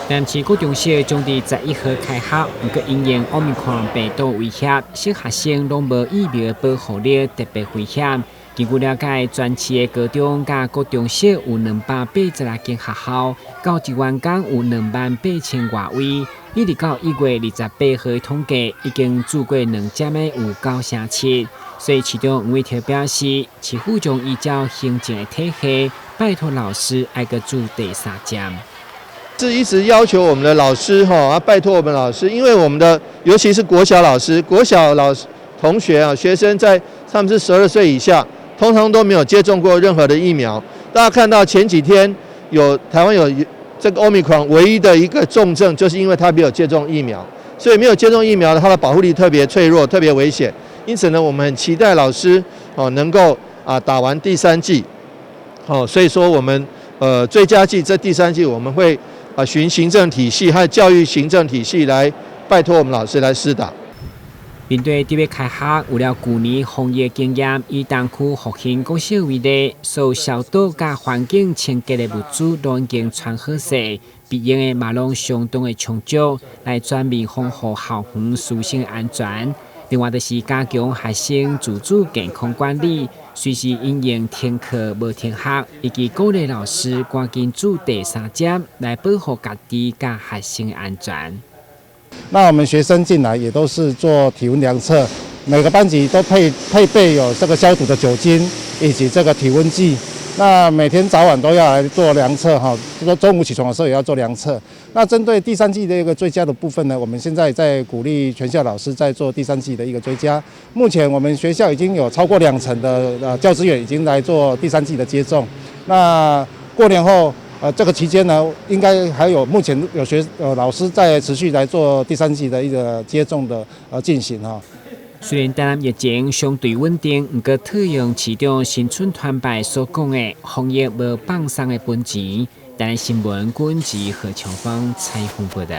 但市高中小将伫11号开学，不过因应奥密克戎病毒威胁，小学生拢无疫苗保护力，特别危险。根据了解，全市的高中甲高中小有280间学校，教职员工有28000外位。一直到1月28号的统计，已经住过2针的有9成7。所以，市长黄伟哲表示，市府将依照行政的体系，拜托老师挨个住第3针。是一直要求我们的老师拜托我们老师，因为我们的尤其是国小老师、同学学生他们是12岁以下，通常都没有接种过任何的疫苗。大家看到前几天台湾有这个 Omicron 唯一的一个重症，就是因为他没有接种疫苗，所以没有接种疫苗的，他的保护力特别脆弱、特别危险。因此呢，我们很期待老师能够打完第3剂，所以说我们最佳剂这第3剂我们会循行政体系和教育行政体系来拜托我们老师来施打。面对伫要开学，有了去年防疫经验，以东区复兴公社为例，所有消毒甲环境清洁的物资都已经穿好势，必用的马拢相当的充足，来全面防护校园师生安全。另外，就是加强学生自主健康管理，随时因应停课无停学，以及鼓励老师赶紧做第3针，来保护家己甲学生的安全。那我们学生进来也都是做体温量测，每个班级都配备有这个消毒的酒精以及这个体温计。那每天早晚都要来做量测中午起床的时候也要做量测。那针对第3剂的一个追加的部分呢，我们现在在鼓励全校老师在做第3剂的一个追加。目前我们学校已经有超过2成的教职员已经来做第3剂的接种。那过年后这个期间呢，应该还有目前有老师在持续来做第3剂的一个接种的进行虽然台湾疫情相对稳定，不过套用市长新春团拜所讲的防疫无放松的本钱，但新闻管制何强芳采访报道。